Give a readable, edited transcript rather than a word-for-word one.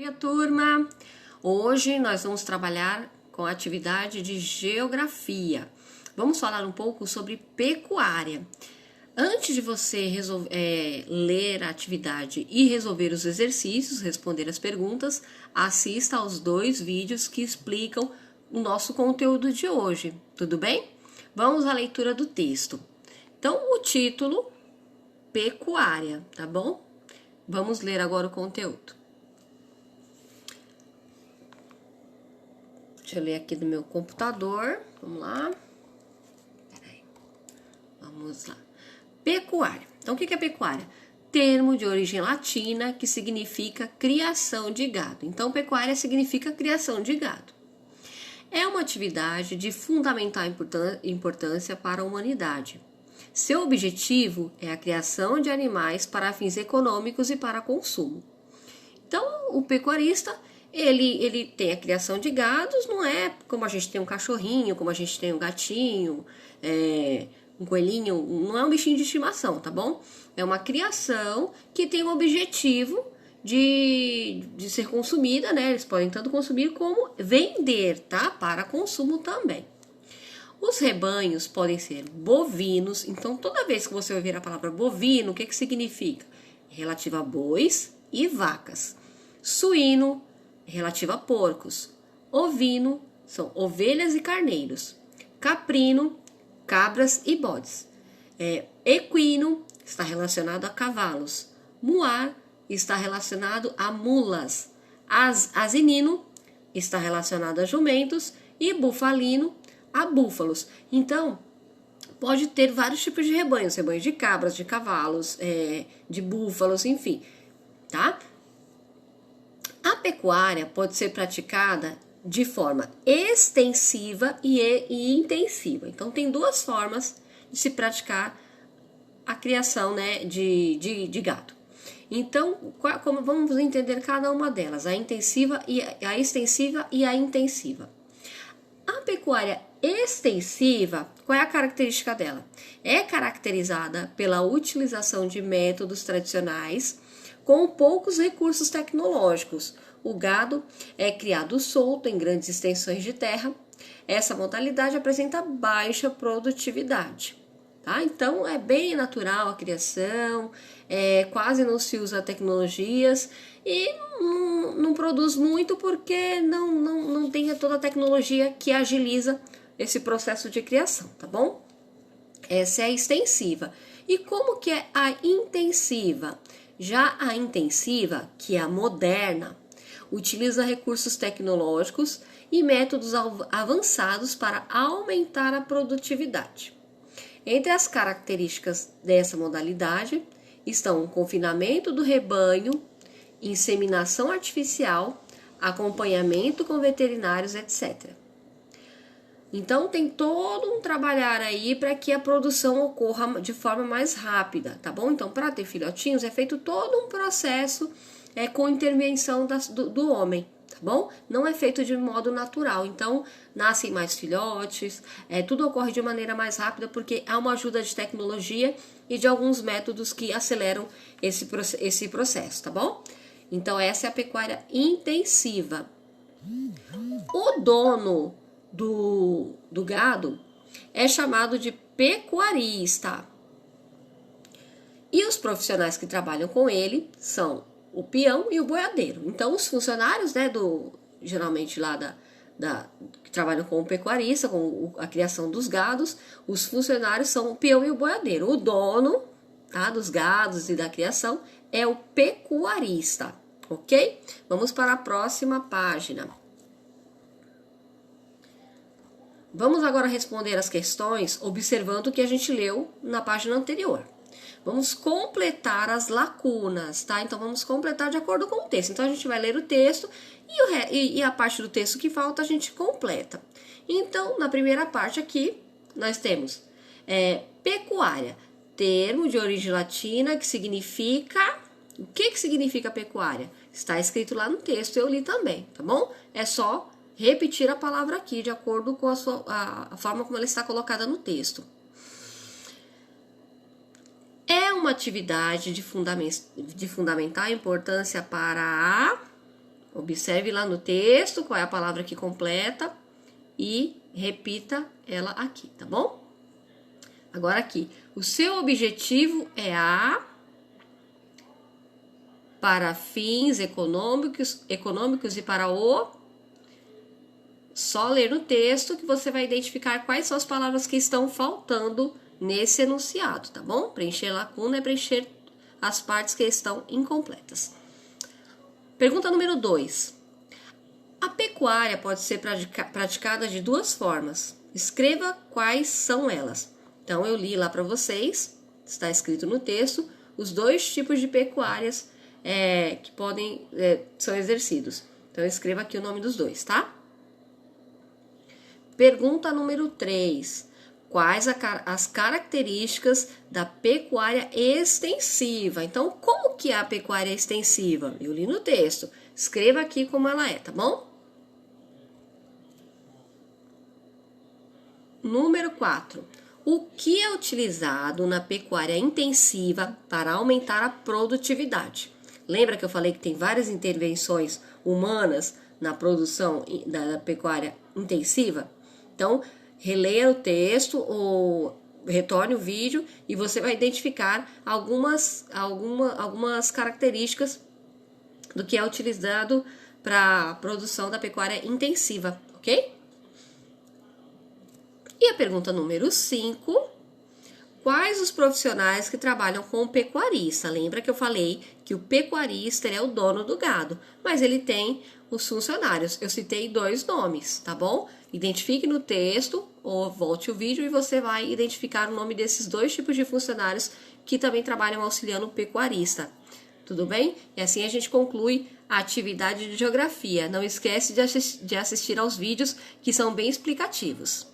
Minha turma, hoje nós vamos trabalhar com a atividade de geografia. Vamos falar um pouco sobre pecuária. Antes de você ler a atividade e resolver os exercícios, responder as perguntas, assista aos 2 vídeos que explicam o nosso conteúdo de hoje, tudo bem? Vamos à leitura do texto. Então, o título, pecuária, tá bom? Vamos ler agora o conteúdo. Deixa eu ler aqui do meu computador. Vamos lá. Peraí. Vamos lá. Pecuária. Então, o que é pecuária? Termo de origem latina que significa criação de gado. Então, pecuária significa criação de gado. É uma atividade de fundamental importância para a humanidade. Seu objetivo é a criação de animais para fins econômicos e para consumo. Então, o pecuarista, ele tem a criação de gados, não é como a gente tem um cachorrinho, como a gente tem um gatinho, um coelhinho, não é um bichinho de estimação, tá bom? É uma criação que tem o objetivo de ser consumida, né? Eles podem tanto consumir como vender, tá? Para consumo também. Os rebanhos podem ser bovinos, então toda vez que você ouvir a palavra bovino, o que significa? Relativa a bois e vacas. Suíno, relativa a porcos. Ovino, são ovelhas e carneiros. Caprino, cabras e bodes. Equino, está relacionado a cavalos. Muar, está relacionado a mulas. Asinino, está relacionado a jumentos. E bufalino, a búfalos. Então, pode ter vários tipos de rebanhos de cabras, de cavalos, de búfalos, enfim, tá? A pecuária pode ser praticada de forma extensiva e intensiva. Então, tem 2 formas de se praticar a criação, né, de gado. Então, vamos entender cada uma delas, a intensiva e a extensiva e a intensiva. A pecuária extensiva, qual é a característica dela? É caracterizada pela utilização de métodos tradicionais com poucos recursos tecnológicos. O gado é criado solto em grandes extensões de terra. Essa modalidade apresenta baixa produtividade. Tá? Então, é bem natural a criação, quase não se usa tecnologias e não produz muito porque não tem toda a tecnologia que agiliza esse processo de criação, tá bom? Essa é a extensiva. E como que é a intensiva? Já a intensiva, que é a moderna, utiliza recursos tecnológicos e métodos avançados para aumentar a produtividade. Entre as características dessa modalidade estão o confinamento do rebanho, inseminação artificial, acompanhamento com veterinários, etc. Então, tem todo um trabalhar aí para que a produção ocorra de forma mais rápida, tá bom? Então, para ter filhotinhos, é feito todo um processo com intervenção do homem, tá bom? Não é feito de modo natural. Então, nascem mais filhotes, tudo ocorre de maneira mais rápida porque há uma ajuda de tecnologia e de alguns métodos que aceleram esse processo, tá bom? Então, essa é a pecuária intensiva. O dono do gado é chamado de pecuarista. E os profissionais que trabalham com ele são o peão e o boiadeiro. Então, os funcionários, né, geralmente lá que trabalham com o pecuarista, com a criação dos gados, os funcionários são o peão e o boiadeiro. O dono, tá, dos gados e da criação é o pecuarista, ok? Vamos para a próxima página. Vamos agora responder as questões observando o que a gente leu na página anterior. Vamos completar as lacunas, tá? Então, vamos completar de acordo com o texto. Então, a gente vai ler o texto e a parte do texto que falta a gente completa. Então, na primeira parte aqui, nós temos pecuária, termo de origem latina que significa... O que significa pecuária? Está escrito lá no texto, eu li também, tá bom? É só repetir a palavra aqui de acordo com a forma como ela está colocada no texto. É uma atividade de fundamental importância para a Observe lá no texto qual é a palavra que completa e repita ela aqui, tá bom? Agora aqui, o seu objetivo é para fins econômicos e para o... Só ler no texto que você vai identificar quais são as palavras que estão faltando nesse enunciado, tá bom? Preencher lacuna é preencher as partes que estão incompletas. Pergunta número 2. A pecuária pode ser praticada de duas formas. Escreva quais são elas. Então, eu li lá para vocês, está escrito no texto, os dois tipos de pecuárias que são exercidos. Então, escreva aqui o nome dos dois, tá? Pergunta número 3. Quais as características da pecuária extensiva? Então, como que é a pecuária extensiva? Eu li no texto. Escreva aqui como ela é, tá bom? Número 4. O que é utilizado na pecuária intensiva para aumentar a produtividade? Lembra que eu falei que tem várias intervenções humanas na produção da pecuária intensiva? Então, releia o texto ou retorne o vídeo e você vai identificar algumas características do que é utilizado para a produção da pecuária intensiva, ok? E a pergunta número 5. Quais os profissionais que trabalham com o pecuarista? Lembra que eu falei que o pecuarista é o dono do gado, mas ele tem os funcionários. Eu citei 2 nomes, tá bom? Identifique no texto ou volte o vídeo e você vai identificar o nome desses 2 tipos de funcionários que também trabalham auxiliando o pecuarista. Tudo bem? E assim a gente conclui a atividade de geografia. Não esquece de assistir aos vídeos que são bem explicativos.